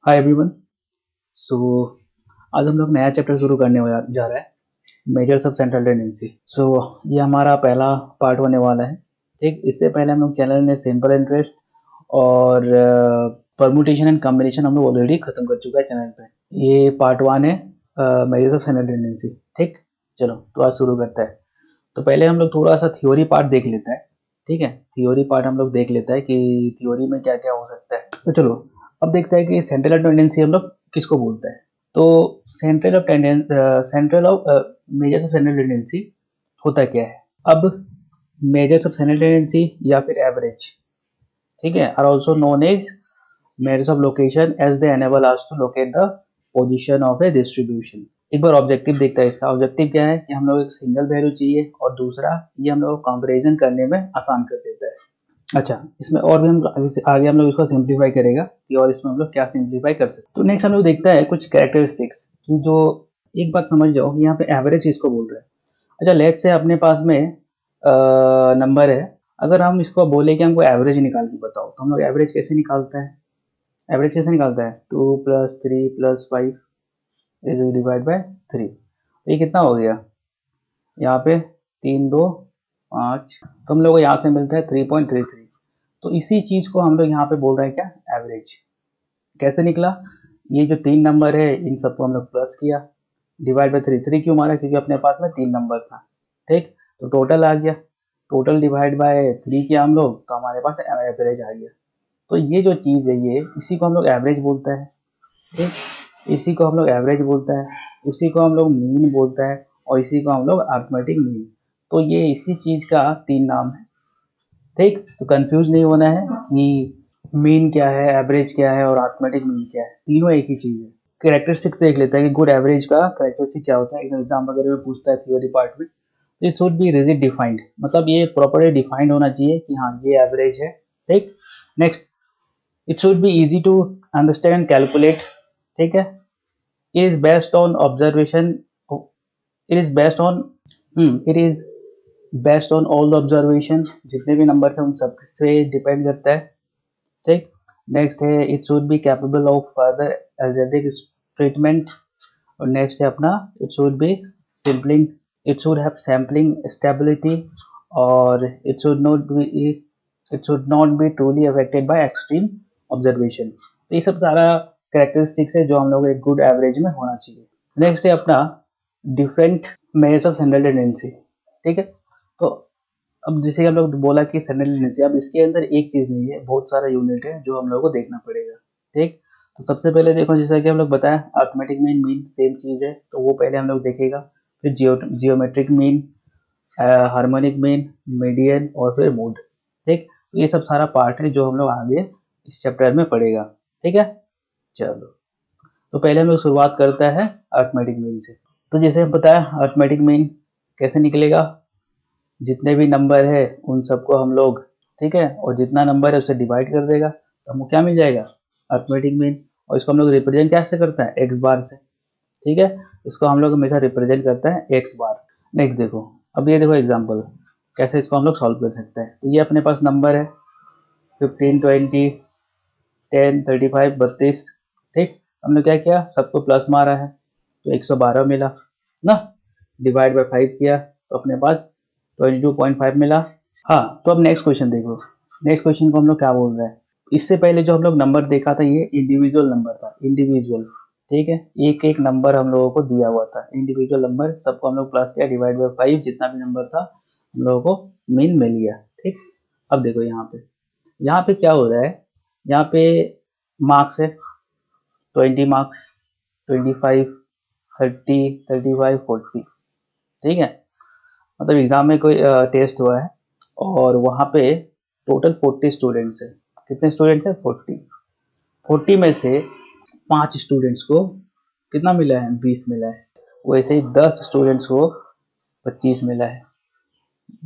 Hi everyone. सो आज हम लोग नया चैप्टर शुरू करने जा रहा है, मेजर्स ऑफ सेंट्रल टेंडेंसी। सो ये हमारा पहला पार्ट होने वाला है। ठीक, इससे पहले हम लोग चैनल ने सिंपल इंटरेस्ट और परमुटेशन एंड कॉम्बिनेशन हम लोग ऑलरेडी खत्म कर चुका है चैनल पे। ये पार्ट वन है, मेजर्स ऑफ सेंट्रल टेंडेंसी। ठीक, चलो तो आज शुरू करता है। तो पहले हम लोग थोड़ा सा थ्योरी पार्ट देख लेता है। ठीक है, थ्योरी पार्ट हम लोग देख लेता है कि थ्योरी में क्या क्या हो सकता है। तो चलो अब देखते हैं कि सेंट्रल टेंडेंसी हम लोग किसको बोलते हैं। तो central of measures of central tendency होता क्या है। अब मेजर्स ऑफ सेंट्रल टेंडेंसी या फिर एवरेज, ठीक है, are also known as measures of location as they enable us to locate the position of a distribution. एक बार ऑब्जेक्टिव देखता है। इसका ऑब्जेक्टिव क्या है कि हम लोग एक सिंगल वैल्यू चाहिए और दूसरा ये हम लोग कंपैरिजन करने में आसान कर देता है। अच्छा, इसमें और भी हम आगे हम लोग इसको सिंप्लीफाई करेगा कि और इसमें हम लोग क्या सिंप्लीफाई कर सकते हैं। तो नेक्स्ट हम लोग देखता है कुछ कैरेक्टरिस्टिक्स कि जो, एक बात समझ जाओ कि यहाँ पे एवरेज इसको बोल रहे हैं। अच्छा, लेट्स से अपने पास में नंबर है। अगर हम इसको बोले कि हमको एवरेज निकाल के बताओ, तो हम लोग एवरेज कैसे निकालता है? एवरेज कैसे निकालता है? 2 + 3 + 5 इज डिवाइड बाय 3। ये कितना हो गया यहाँ पे? 3 2 5। तो हम लोग को यहाँ से मिलता है 3.33। तो इसी चीज को हम लोग यहाँ पे बोल रहे हैं क्या? एवरेज। कैसे निकला? ये जो तीन नंबर है इन सबको हम लोग प्लस किया, डिवाइड बाय 3। 3 क्यों मारा? क्योंकि अपने पास में तीन नंबर था। ठीक, तो टोटल आ गया। टोटल डिवाइड बाय 3 किया हम लोग, तो हमारे पास एवरेज आ गया। तो ये जो चीज है ये, इसी को हम लोग एवरेज बोलते हैं। ठीक, इसी को हम लोग एवरेज बोलते हैं, इसी को हम लोग मीन बोलते हैं और इसी को हम लोग अरिथमेटिक मीन। तो ये इसी चीज का तीन नाम है। ठीक, तो कंफ्यूज नहीं होना है कि मीन क्या है, एवरेज क्या है और अरिथमेटिक मीन क्या है। तीनों एक ही चीज है। कैरेक्टरिस्टिक्स देख लेते हैं कि गुड एवरेज का कैरेक्टरिस्टिक क्या होता है। एग्जाम वगैरह में पूछता है थ्योरी पार्ट में। It should B rigid defined, मतलब ये प्रॉपरली डिफाइंड होना चाहिए कि हाँ ये एवरेज है। ठीक, next, it should be easy to understand and calculate. ठीक है, is based on observation, it is based on it is based on all the observation. जितने भी नंबर है उन सब से डिपेंड करता है। ठीक, नेक्स्ट है it should be capable of further algebraic treatment. और नेक्स्ट है अपना it should be simple, it should have sampling stability और it should not be truly affected by extreme observation. तो ये सब सारा कैरेक्टरिस्टिक्स है जो हम लोग एक गुड एवरेज में होना चाहिए। नेक्स्ट है अपना different measures of central tendency. ठीक है, तो अब जैसे हम लोग बोला कि सेंट्रल टेंडेंसी, अब इसके अंदर एक चीज नहीं है, बहुत सारा यूनिट है जो हम लोग को देखना पड़ेगा। ठीक, तो सबसे पहले देखो, जैसा कि हम लोग बताया अरिथमेटिक मीन, मीन सेम चीज है तो वो पहले हम लोग देखेगा। फिर geometric mean, harmonic mean, median और फिर मोड। ठीक, तो ये सब सारा पार्ट है जो हम लोग आगे इस चैप्टर में पढ़ेगा। ठीक है, चलो तो पहले हम लोग शुरुआत करता है अरिथमेटिक मीन से। तो जैसे हम बताया अरिथमेटिक मीन कैसे निकलेगा, जितने भी नंबर है उन सबको हम लोग, ठीक है, और जितना नंबर है उसे डिवाइड कर देगा तो हमको क्या मिल जाएगा? Arithmetic mean. और इसको हम लोग रिप्रेजेंट कैसे करते हैं? एक्स बार से। ठीक है, इसको हम लोग हमेशा रिप्रेजेंट करते हैं एक्स बार। नेक्स्ट देखो, अब ये देखो एग्जांपल कैसे इसको हम लोग सॉल्व कर सकते हैं। तो ये अपने पास नंबर है 15 20 10 35 32। ठीक, हमने क्या किया? सबको प्लस मारा है तो 112 मिला ना, डिवाइड बाय 5 किया तो अपने पास 22.5 मिला। हाँ, तो अब नेक्स्ट क्वेश्चन देखो। नेक्स्ट क्वेश्चन को हम लोग क्या बोल रहे हैं? इससे पहले जो हम लोग नंबर देखा था ये इंडिविजुअल नंबर था, इंडिविजुअल। ठीक है, एक एक नंबर हम लोगों को दिया हुआ था, इंडिविजुअल नंबर, सबको हम लोग प्लस किया, डिवाइड बाय 5, जितना भी नंबर था हम लोगों को मीन मिल गया। ठीक, अब देखो यहाँ पे क्या हो रहा है? यहाँ पे मार्क्स है 20 मार्क्स, 25 30 35 40। ठीक है, मतलब एग्जाम में कोई टेस्ट हुआ है और वहाँ पे टोटल 40 स्टूडेंट्स है। कितने स्टूडेंट्स हैं? 40। 40 में से 5 स्टूडेंट्स को कितना मिला है? 20 मिला है। वैसे ही 10 स्टूडेंट्स को 25 मिला है,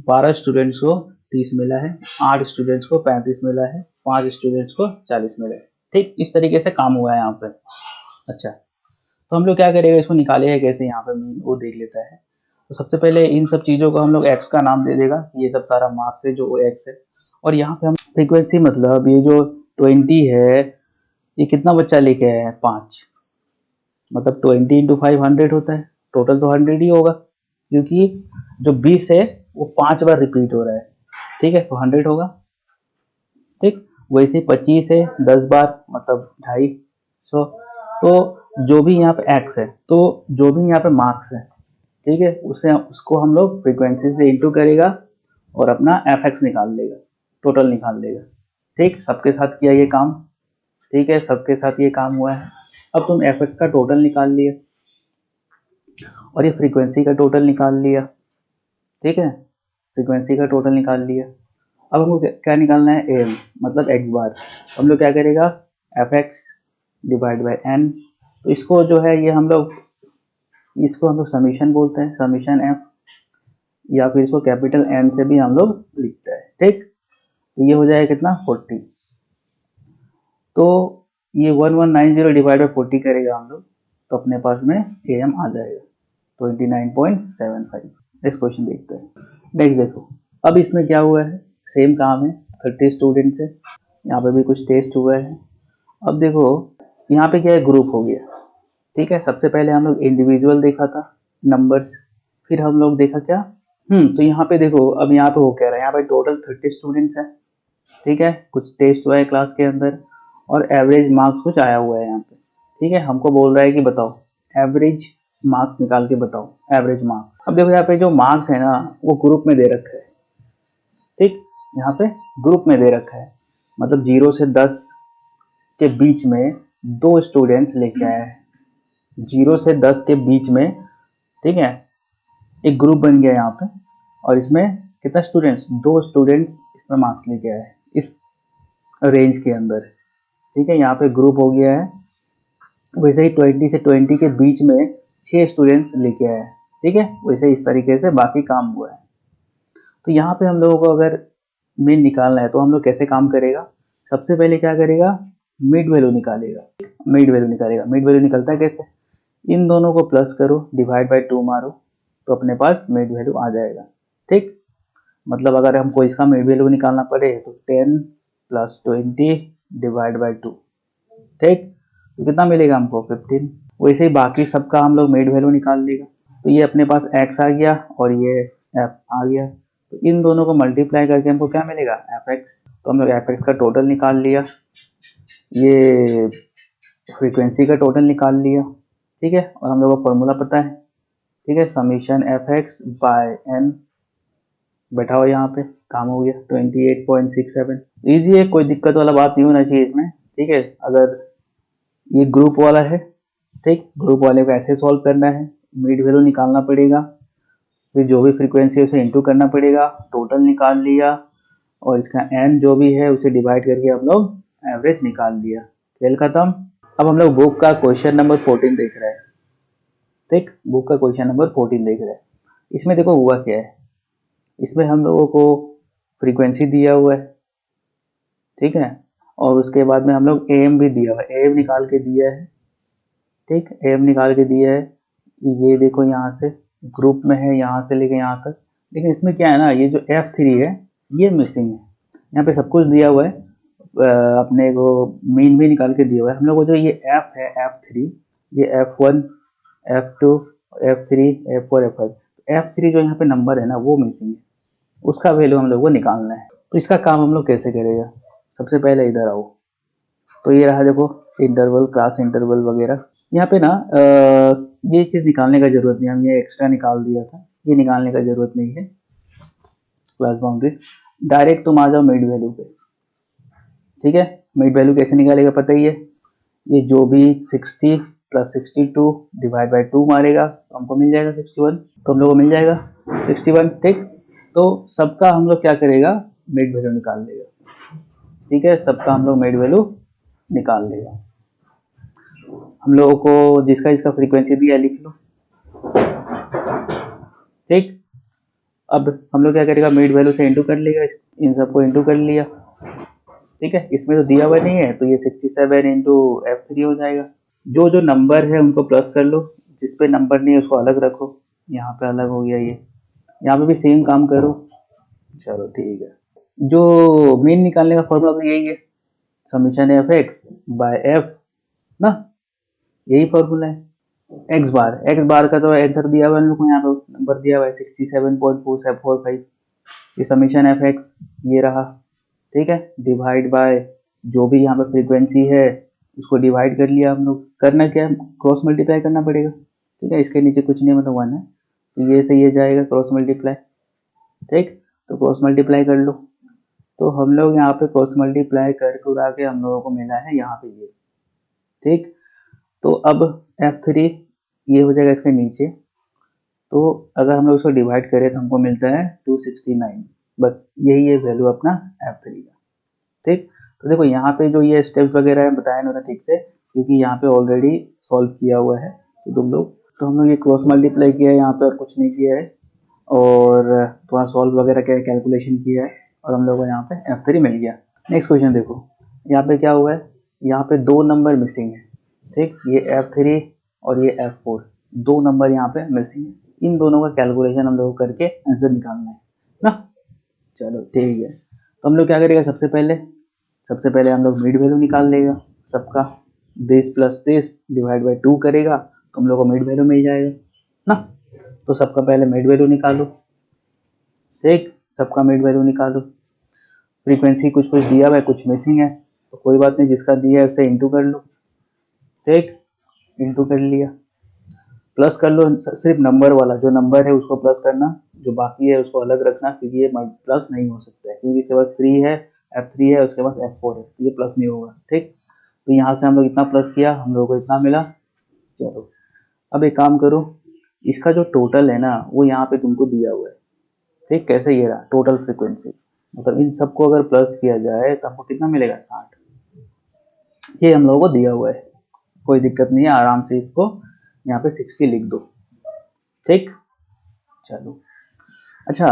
12 स्टूडेंट्स को 30 मिला है, 8 स्टूडेंट्स को 35 मिला है, 5 स्टूडेंट्स को 40 मिला है। ठीक, इस तरीके से काम हुआ है यहाँ पे। अच्छा, तो हम लोग क्या करेंगे, इसको निकालेगा कैसे यहाँ पे मीन, वो देख लेता है। तो सबसे पहले इन सब चीज़ों को हम लोग एक्स का नाम दे देगा, ये सब सारा मार्क्स है जो एक्स है। और यहाँ पे हम फ्रीक्वेंसी, मतलब ये जो 20 है ये कितना बच्चा लेके आया है, 5, मतलब 20 इंटू 500 होता है, टोटल तो 100 ही होगा, क्योंकि जो 20 है वो 5 बार रिपीट हो रहा है, ठीक है, तो 100 होगा। ठीक, वैसे 25 है 10 बार, मतलब 250। तो जो भी यहाँ पे एक्स है, तो जो भी यहाँ पे मार्क्स है, ठीक है, उसे उसको हम लोग फ्रीक्वेंसी से इंटू करेगा और अपना एफ एक्स निकाल लेगा, टोटल निकाल लेगा। ठीक, सबके साथ किया ये काम, ठीक है, सबके साथ ये काम हुआ है। अब तुम एफ एक्स का टोटल निकाल लिया और ये फ्रीक्वेंसी का टोटल निकाल लिया, ठीक है, फ्रीक्वेंसी का टोटल निकाल लिया। अब हमको क्या निकालना है, एम, मतलब एक्स बार। हम लोग क्या करेगा, F X divide by N. तो इसको जो है ये हम लोग, इसको हम लोग समीशन बोलते हैं, समीशन एफ, या फिर इसको कैपिटल एन से भी हम लोग लिखते हैं। ठीक, तो ये हो जाएगा कितना, 40। तो ये 1190 डिवाइड बाई 40 करेगा हम लोग, तो अपने पास में एम आ जाएगा 29.75। नेक्स्ट क्वेश्चन देखते हैं। नेक्स्ट देखो, अब इसमें क्या हुआ है, सेम काम है, 30 स्टूडेंट्स है, यहाँ पे भी कुछ टेस्ट हुआ है। अब देखो यहाँ पे क्या है, ग्रुप हो गया, ठीक है। सबसे पहले हम लोग इंडिविजुअल देखा था नंबर्स, फिर हम लोग देखा क्या, तो यहाँ पे देखो, अब यहाँ पे हो क्या रहा है, यहाँ पे टोटल 30 स्टूडेंट्स है, ठीक है, कुछ टेस्ट हुआ है क्लास के अंदर और एवरेज मार्क्स कुछ आया हुआ है यहाँ पे, ठीक है। हमको बोल रहा है कि बताओ एवरेज मार्क्स निकाल के बताओ, एवरेज मार्क्स। अब देखो यहाँ पे जो मार्क्स है ना, वो ग्रुप में दे रखा है, ठीक, यहाँ पे ग्रुप में दे रखा है, मतलब 0 से 10 के बीच में 2 स्टूडेंट्स लेके आया है, 0 से 10 के बीच में, ठीक है, एक ग्रुप बन गया यहाँ पे, और इसमें कितना स्टूडेंट्स, 2 स्टूडेंट्स इसमें मार्क्स लेके आए हैं इस रेंज के अंदर, ठीक है, यहाँ पे ग्रुप हो गया है। वैसे ही 20 से 20 के बीच में 6 स्टूडेंट्स लेके आए हैं, ठीक है, वैसे इस तरीके से बाकी काम हुआ है। तो यहाँ पे हम लोगों को अगर मीन निकालना है तो हम लोग कैसे काम करेगा, सबसे पहले क्या करेगा, मिड वैल्यू निकालेगा, मिड वैल्यू निकालेगा। मिड वैल्यू निकलता है कैसे, इन दोनों को प्लस करो, डिवाइड बाई 2 मारो, तो अपने पास मिड वैल्यू आ जाएगा। ठीक, मतलब अगर हमको इसका मिड वैल्यू निकालना पड़े तो 10 प्लस 20 डिवाइड बाई 2, ठीक, तो कितना मिलेगा हमको, 15। वैसे ही बाकी सबका हम लोग मिड वैल्यू निकाल लेगा, तो ये अपने पास x आ गया और ये f आ गया, तो इन दोनों को मल्टीप्लाई करके हमको क्या मिलेगा, fx। तो हम लोग fx का टोटल निकाल लिया, ये फ्रीक्वेंसी का टोटल निकाल लिया, ठीक है, और हम लोग को फॉर्मूला पता है, ठीक है, summation F X by N, बैठाओ यहाँ पे, काम हो गया 28.67। ईजी है, कोई दिक्कत वाला बात नहीं होना चाहिए इसमें, ठीक है। अगर ये ग्रुप वाला है, ठीक, ग्रुप वाले को ऐसे सॉल्व करना है, मिड वैल्यू निकालना पड़ेगा, फिर जो भी फ्रीक्वेंसी है उसे इंटू करना पड़ेगा, टोटल निकाल लिया, और इसका एन जो भी है उसे डिवाइड करके हम लोग एवरेज निकाल लिया, खेल खत्म। अब हम लोग बुक का क्वेश्चन नंबर 14 देख रहे हैं, ठीक, बुक का क्वेश्चन नंबर 14 देख रहे हैं। इसमें देखो हुआ क्या है, इसमें हम लोगों को फ्रीक्वेंसी दिया हुआ है, ठीक है, और उसके बाद में हम लोग एम भी दिया हुआ है, एम निकाल के दिया है, ठीक, एम निकाल के दिया है। ये देखो यहाँ से ग्रुप में है, यहाँ से लेके यहाँ तक, लेकिन इसमें क्या है ना, ये जो F3 है ये मिसिंग है। यहाँ पे सब कुछ दिया हुआ है, अपने को मीन भी निकाल के दिया हुआ है। हम लोग को जो ये F है, F3, ये F1, F2, F3, F4, F5, F3 जो यहाँ पे नंबर है ना वो मिसिंग है, उसका वैल्यू हम लोग को निकालना है। तो इसका काम हम लोग कैसे करेगा, सबसे पहले इधर आओ, तो ये रहा देखो इंटरवल, क्लास इंटरवल वगैरह। यहाँ पे ना ये चीज़ निकालने का जरूरत नहीं, हम ये एक्स्ट्रा निकाल दिया था, ये निकालने का जरूरत नहीं है। क्लास बाउंड्रीज डायरेक्ट तुम आ जाओ मिड वैल्यू पे, ठीक है। मिड वैल्यू कैसे निकालेगा पता ही है, ये जो भी 60 प्लस 62 डिवाइड बाई 2 मारेगा तो हमको मिल जाएगा 61, तो हम लोग को मिल जाएगा 61, ठीक। तो सबका हम लोग क्या करेगा, मिड वैल्यू निकाल लेगा, ठीक है, सबका हम लोग मिड वैल्यू निकाल लेगा। हम लोगों को जिसका इसका फ्रीक्वेंसी दिया लिख लो, ठीक। अब हम लोग क्या करेगा, मिड वैल्यू से इंटू कर लेगा, इन सबको इंटू कर लिया, ठीक है। इसमें तो दिया हुआ नहीं है तो ये 67 इंटू F3 हो जाएगा। जो जो नंबर है उनको प्लस कर लो, जिस पे नंबर नहीं है उसको अलग रखो, यहाँ पे अलग हो गया ये, यहाँ पे भी सेम काम करो, चलो ठीक है। जो मीन निकालने का फॉर्मूला तो यही है, summation F X by F ना, यही फॉर्मूला है। एक्स बार का तो आंसर दिया हुआ है लोग को, यहाँ पे नंबर दिया हुआ है 67.45, ये समीशन एफ एक्स ये रहा, ठीक है, डिवाइड बाय जो भी यहाँ पे फ्रीक्वेंसी है उसको डिवाइड कर लिया हम लोग। करना क्या है, क्रॉस मल्टीप्लाई करना पड़ेगा, ठीक है, इसके नीचे कुछ नहीं मतलब 1 है, तो ये से ये जाएगा क्रॉस मल्टीप्लाई, ठीक, तो क्रॉस मल्टीप्लाई कर लो। तो हम लोग यहाँ पे क्रॉस मल्टीप्लाई करके उड़ा के हम लोगों को मिला है यहाँ पे ये, ठीक। तो अब F3 ये हो जाएगा इसके नीचे, तो अगर हम लोग इसको डिवाइड करें तो हमको मिलता है 269, बस यही है वैल्यू अपना F3 का, ठीक। तो देखो यहाँ पे जो ये स्टेप्स वगैरह है बताया ना था ठीक से, क्योंकि यहाँ पे ऑलरेडी सॉल्व किया हुआ है, तो तुम लोग, तो हम लोग ये क्रॉस मल्टीप्लाई किया है यहाँ पे और कुछ नहीं किया है, और थोड़ा सॉल्व वगैरह क्या कैलकुलेशन किया है, और हम लोग को यहाँ पे F3 मिल गया। नेक्स्ट क्वेश्चन देखो, यहाँ पे क्या हुआ है, यहाँ पे 2 नंबर मिसिंग है, ठीक, ये F3 और ये F4, 2 नंबर यहाँ पे मिसिंग है, इन दोनों का कैलकुलेशन हम लोग करके आंसर निकालना है ना। चलो ठीक है, तो हम लोग क्या करेगा, सबसे पहले हम लोग मिड वैल्यू निकाल लेगा सबका, this plus this divide by 2 करेगा तो हम लोग को मिड वैल्यू मिल जाएगा ना। तो सबका पहले मिड वैल्यू निकालो, ठीक, सबका मिड वैल्यू निकालो। फ्रीक्वेंसी कुछ कुछ दिया हुआ है, कुछ मिसिंग है, तो कोई बात नहीं, जिसका दिया है उससे इंटू कर लो, ठीक, इंटू कर लिया, प्लस कर लो, सिर्फ नंबर वाला जो नंबर है उसको प्लस करना, जो बाकी है उसको अलग रखना, क्योंकि ये प्लस नहीं हो सकता है, क्योंकि इसके बाद 3 है, F3 है, उसके बाद F4 है, तो ये प्लस नहीं होगा, ठीक। तो यहाँ से हम लोग इतना प्लस किया, हम लोग को इतना मिला। चलो अब एक काम करो, इसका जो टोटल है ना वो यहाँ पे तुमको दिया हुआ है, ठीक, कैसे, ये रहा टोटल फ्रीक्वेंसी, मतलब इन सबको अगर प्लस किया जाए तो हमको कितना मिलेगा, 60, ये हम लोगों को दिया हुआ है, कोई दिक्कत नहीं है, आराम से इसको यहाँ पे 60 लिख दो, ठीक। चलो अच्छा,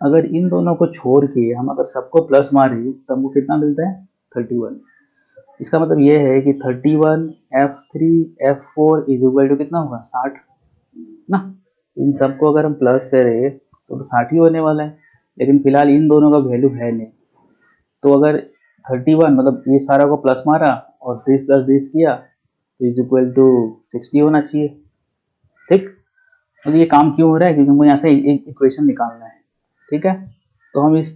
अगर इन दोनों को छोड़ के हम अगर सबको प्लस मारे तो हमको कितना मिलता है, 31, इसका मतलब ये है कि 31 F3 F4 is equal to कितना होगा, 60 ना। इन सबको अगर हम प्लस करें तो 60 ही होने वाला है, लेकिन फिलहाल इन दोनों का वैल्यू है नहीं, तो अगर 31 मतलब ये सारा को प्लस मारा और 30 प्लस 30 किया तो इज इक्वल टू 60 होना चाहिए, ठीक। तो ये काम क्यों हो रहा है, क्योंकि हमको यहाँ से एक इक्वेशन निकालना है, ठीक है। तो हम इस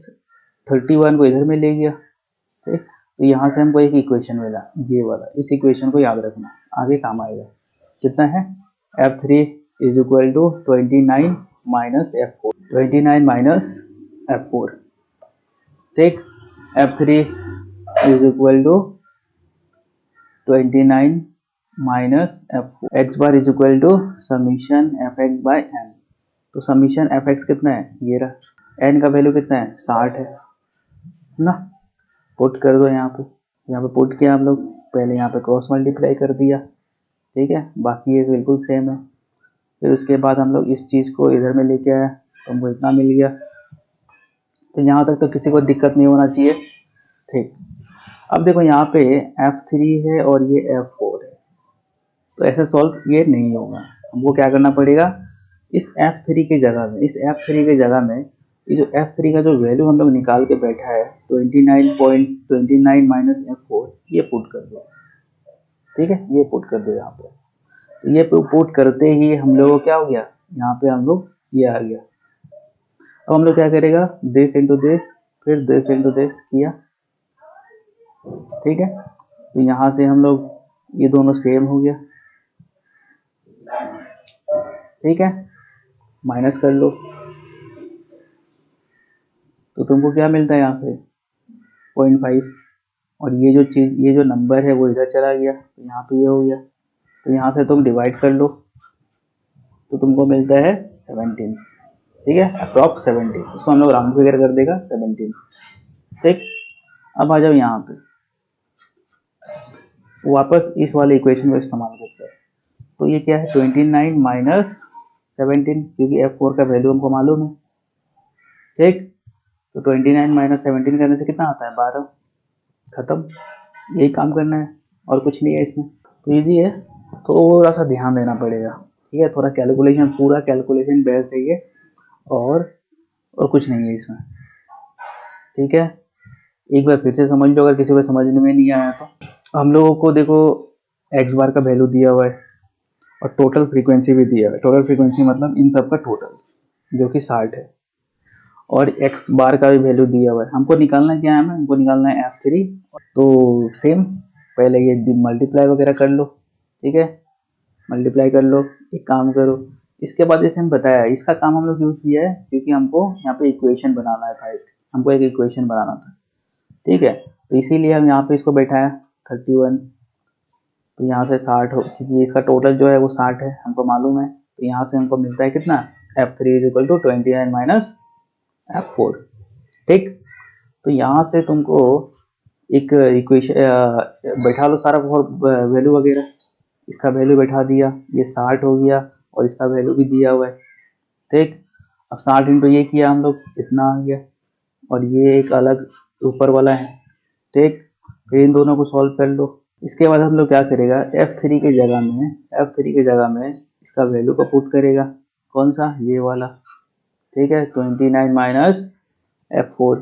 31 को इधर में ले गया, ठीक, तो यहाँ से हमको एक इक्वेशन मिला, ये वाला, इस इक्वेशन को याद रखना, आगे काम आएगा। कितना है, F3 is equal to 29 minus F4, 29 minus F4, ठीक, F3 is equal to 29 minus F4, X bar is equal to summation F X by N, तो समीशन एफ एक्स कितना है, ये रहा, एन का वैल्यू कितना है, 60 है ना, पुट कर दो यहाँ पे पुट किया हम लोग, पहले यहाँ पे क्रॉस मल्टीप्लाई कर दिया, ठीक है, बाकी ये बिल्कुल सेम है। फिर उसके बाद हम लोग इस चीज़ को इधर में लेके आए तो हमको इतना मिल गया, तो यहाँ तक तो किसी को दिक्कत नहीं होना चाहिए, ठीक। अब देखो यहाँ पे F3 है और ये F4 है, तो ऐसे सॉल्व ये नहीं होगा, हमको क्या करना पड़ेगा, इस F3 के जगह में ये जो F3 का जो वैल्यू हम लोग निकाल के बैठा है 29.29 माइनस F4, ये पुट कर दो, ठीक है, ये पुट कर दो यहाँ पे, तो ये पुट करते ही हम लोग को क्या हो गया, यहाँ पे हम लोग ये आ गया। अब हम लोग क्या करेगा, दिस इंटू दिस, फिर दिस इंटू दिस किया, ठीक है, तो यहाँ से हम लोग ये दोनों सेम हो गया, ठीक है, माइनस कर लो, तो तुमको क्या मिलता है यहाँ से 0.5, और ये जो चीज़, ये जो नंबर है वो इधर चला गया, तो यहाँ पे ये हो गया, तो यहाँ से तुम डिवाइड कर लो तो तुमको मिलता है 17, ठीक है, अप्रॉक्स 17, इसको हम लोग राउंड फिगर कर देगा 17, ठीक। अब आ जाओ यहाँ पे, वापस इस वाले इक्वेशन को इस्तेमाल करते हैं, तो ये क्या है 29 माइनस 17, क्योंकि F4 का वैल्यू हमको मालूम है, ठीक, तो 29 माइनस 17 करने से कितना आता है, 12, खत्म, यही काम करना है और कुछ नहीं है इसमें, तो ईजी है, थोड़ा सा ध्यान देना पड़ेगा, ठीक है, थोड़ा कैलकुलेशन, पूरा कैलकुलेशन बेस्ड है ये, और कुछ नहीं है इसमें, ठीक है। एक बार फिर से समझ लो, अगर किसी को समझने में नहीं आया तो। हम लोगों को देखो एक्स बार का वैल्यू दिया हुआ है और टोटल फ्रीक्वेंसी भी दिया हुआ है। टोटल फ्रीक्वेंसी मतलब इन सब का टोटल जो कि 60 है, और एक्स बार का भी वैल्यू दिया हुआ है। हमको निकालना क्या है, हमें हमको निकालना है F3। तो सेम पहले ये मल्टीप्लाई वगैरह कर लो, ठीक है, मल्टीप्लाई कर लो। एक काम करो, इसके बाद जैसे हम बताया इसका काम हम लोग क्यों किया है, क्योंकि हमको यहाँ पे इक्वेशन बनाना था, हमको एक इक्वेशन बनाना था, ठीक है। तो इसीलिए हम यहाँ पे इसको बैठाया 31। तो यहाँ से 60 हो, क्योंकि इसका टोटल जो है वो 60 है, हमको मालूम है। तो यहाँ से हमको मिलता है कितना, F3 is equal to 29 minus F4, ठीक। तो यहाँ से तुमको एक इक्वेशन बैठा लो सारा वैल्यू वगैरह। इसका वैल्यू बैठा दिया, ये 60 हो गया और इसका वैल्यू भी दिया हुआ है, ठीक। अब 60 इंटू ये किया हम लोग, इतना आ गया, और ये एक अलग ऊपर वाला है, ठीक। फिर इन दोनों को सॉल्व कर लो। इसके बाद हम लोग क्या करेगा, F3 के जगह में, F3 के जगह में इसका वैल्यू को पुट करेगा, कौन सा, ये वाला, ठीक है, 29 माइनस F4।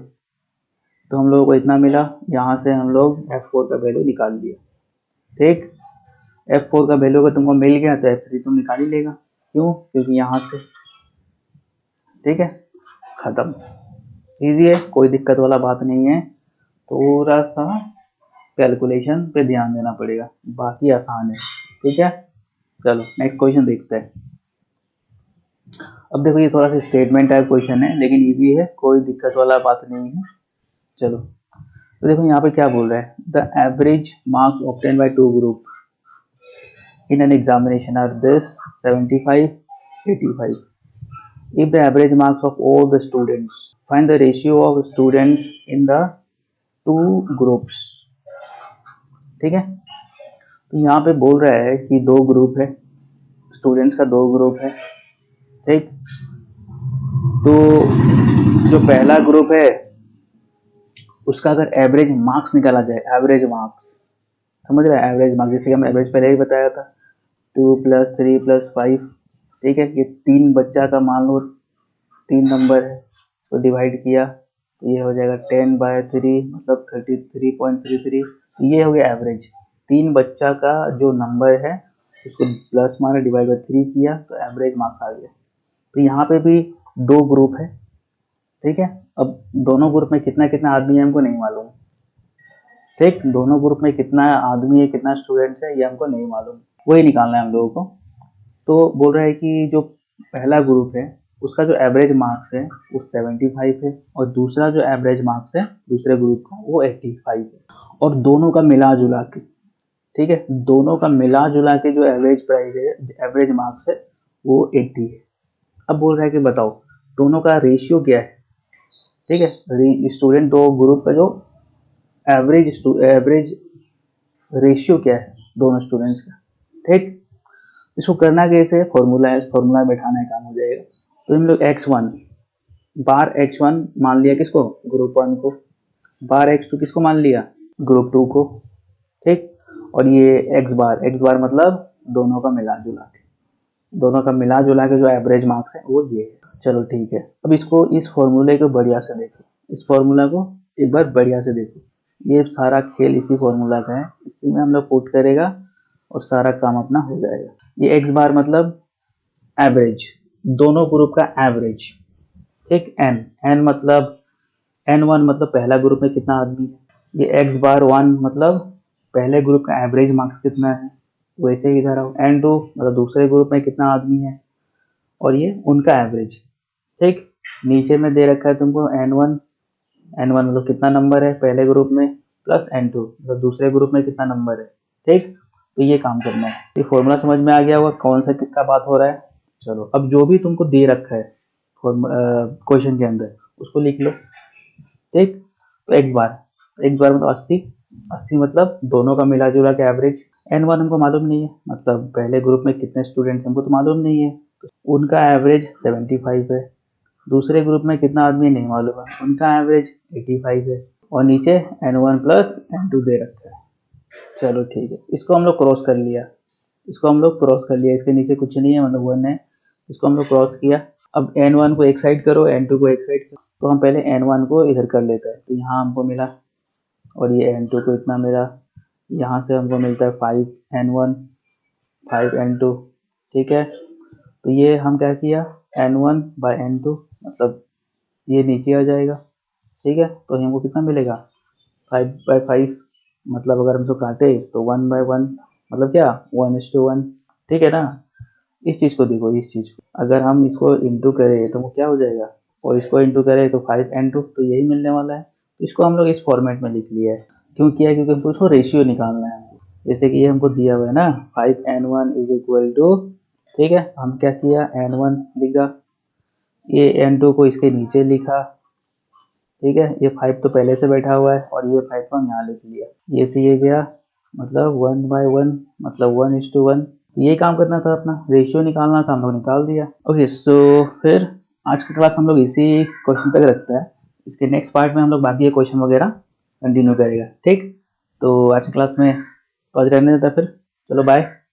तो हम लोगों को इतना मिला, यहाँ से हम लोग F4 का वैल्यू निकाल दिया, ठीक। F4 का वैल्यू अगर तुमको मिल गया तो F3 तुम निकाल ही लेगा, क्यों, क्योंकि यहाँ से, ठीक है, खत्म। इजी है, कोई दिक्कत वाला बात नहीं है। थोड़ा सा कैलकुलेशन पे ध्यान देना पड़ेगा, बाकी आसान है, ठीक है। चलो नेक्स्ट क्वेश्चन देखते हैं। अब देखो ये थोड़ा सा स्टेटमेंट टाइप क्वेश्चन है, लेकिन इजी है, कोई दिक्कत वाला बात नहीं है। चलो तो देखो यहाँ पे क्या बोल रहा है, the average marks obtain by two group in an examination are this 75, 85. If the average marks of all the students, find the ratio of students in the two groups, ठीक है। तो यहाँ पे बोल रहा है कि दो ग्रुप है, स्टूडेंट्स का दो ग्रुप है, ठीक। तो जो पहला ग्रुप है उसका अगर एवरेज मार्क्स निकाला जाए, एवरेज मार्क्स, समझ रहे हैं, एवरेज मार्क्स, जैसे हम एवरेज पहले ही बताया था, 2 + 3 + 5, ठीक है। ये तीन बच्चा का मान लो 3 नंबर है, तो डिवाइड किया तो ये हो जाएगा 10/3 मतलब 33.33। तो ये हो गया एवरेज। तीन बच्चा का जो नंबर है उसको प्लस मारा, डिवाइड बाय 3 किया तो एवरेज मार्क्स आ गया। तो यहाँ पे भी दो ग्रुप है, ठीक है। अब दोनों ग्रुप में कितना कितना आदमी है हमको नहीं मालूम, ठीक। दोनों ग्रुप में कितना आदमी है, कितना स्टूडेंट्स है, ये हमको नहीं मालूम, वही निकालना है हम लोगों को। तो बोल रहा है कि जो पहला ग्रुप है उसका जो एवरेज मार्क्स है वो 75 है, और दूसरा जो एवरेज मार्क्स है दूसरे ग्रुप का वो 85 है, और दोनों का मिला जुला के, ठीक है, दोनों का मिला जुला के जो एवरेज प्राइस है, एवरेज मार्क्स है वो 80 है। अब बोल रहा है कि बताओ दोनों का रेशियो क्या है, ठीक है, स्टूडेंट दो ग्रुप का जो एवरेज रेशियो क्या है दोनों स्टूडेंट्स का, ठीक। इसको करना कैसे है, फॉर्मूला है, फॉर्मूला बैठाना है, काम हो जाएगा। तो हम लोग x1 बार x1 मान लिया किसको, ग्रुप 1 को, बार x2 किसको मान लिया, ग्रुप 2 को, ठीक। और ये x बार मतलब दोनों का मिला जुला के, दोनों का मिला जुला के जो एवरेज मार्क्स है वो ये है। चलो ठीक है, अब इसको इस फॉर्मूले को बढ़िया से देखो, इस फॉर्मूला को एक बार बढ़िया से देखो। ये सारा खेल इसी फॉर्मूला का है, इसी में हम लोग पुट करेगा और सारा काम अपना हो जाएगा। ये x बार मतलब एवरेज, दोनों ग्रुप का एवरेज, ठीक। n मतलब n1 मतलब पहला ग्रुप में कितना आदमी है, ये x बार 1 मतलब पहले ग्रुप का एवरेज मार्क्स कितना है, वैसे ही इधर आओ, n2 मतलब दूसरे ग्रुप में कितना आदमी है और ये उनका एवरेज, ठीक। नीचे में दे रखा है तुमको n1 मतलब कितना नंबर है पहले ग्रुप में, प्लस n2 मतलब दूसरे ग्रुप में कितना नंबर है, ठीक। तो ये काम करना है। ये फॉर्मूला समझ में आ गया होगा कौन सा किसका बात हो रहा है। चलो अब जो भी तुमको दे रखा है क्वेश्चन के अंदर उसको लिख लो, ठीक। तो एक्स बार मतलब 80 मतलब दोनों का मिला जुला के एवरेज। n1 हमको मालूम नहीं है, मतलब पहले ग्रुप में कितने स्टूडेंट्स हमको तो मालूम नहीं है, तो उनका एवरेज 75 है। दूसरे ग्रुप में कितना आदमी नहीं मालूम है, उनका एवरेज 85 है, और नीचे n1 प्लस n2 दे रखा है। चलो ठीक है, इसको हम लोग क्रॉस कर लिया, इसके नीचे कुछ नहीं है मतलब 1 है, इसको हम लोग क्रॉस किया। अब n1 को एक साइड करो, n2 को एक साइड करो, तो हम पहले n1 को इधर कर लेते हैं, तो यहाँ हमको मिला और ये n2 को इतना मेरा, यहाँ से हमको मिलता है 5n1 5n2, ठीक है। तो ये हम क्या किया, n1/n2 मतलब ये नीचे आ जाएगा, ठीक है। तो हमको कितना मिलेगा 5/5, मतलब अगर हम इसको काटे तो 1/1 मतलब क्या 1:1, ठीक है ना। इस चीज़ को देखो, इस चीज़ को अगर हम इसको इंटू करें तो वो क्या हो जाएगा, और इसको इंटू करें तो 5n2, तो यही मिलने वाला है। तो इसको हम लोग इस फॉर्मेट में लिख लिया है। क्यों किया है, क्योंकि हमको इसको रेशियो निकालना है। जैसे कि ये हमको दिया हुआ है ना 5n1 इज इक्वल टू, ठीक है, हम क्या किया n1 लिखा, ये n2 को इसके नीचे लिखा, ठीक है। ये 5 तो पहले से बैठा हुआ है और ये 5 को हम यहाँ लिख लिया, ये से ये गया, मतलब 1/1 मतलब 1:1। यही काम करना था, अपना रेशियो निकालना था, हम लोग निकाल दिया। ओके, सो फिर आज की क्लास हम लोग इसी क्वेश्चन तक रखते हैं। इसके नेक्स्ट पार्ट में हम लोग बाकी के क्वेश्चन वगैरह कंटिन्यू करेगा, ठीक। तो आज की क्लास में तो आज रहने देता, फिर चलो बाय।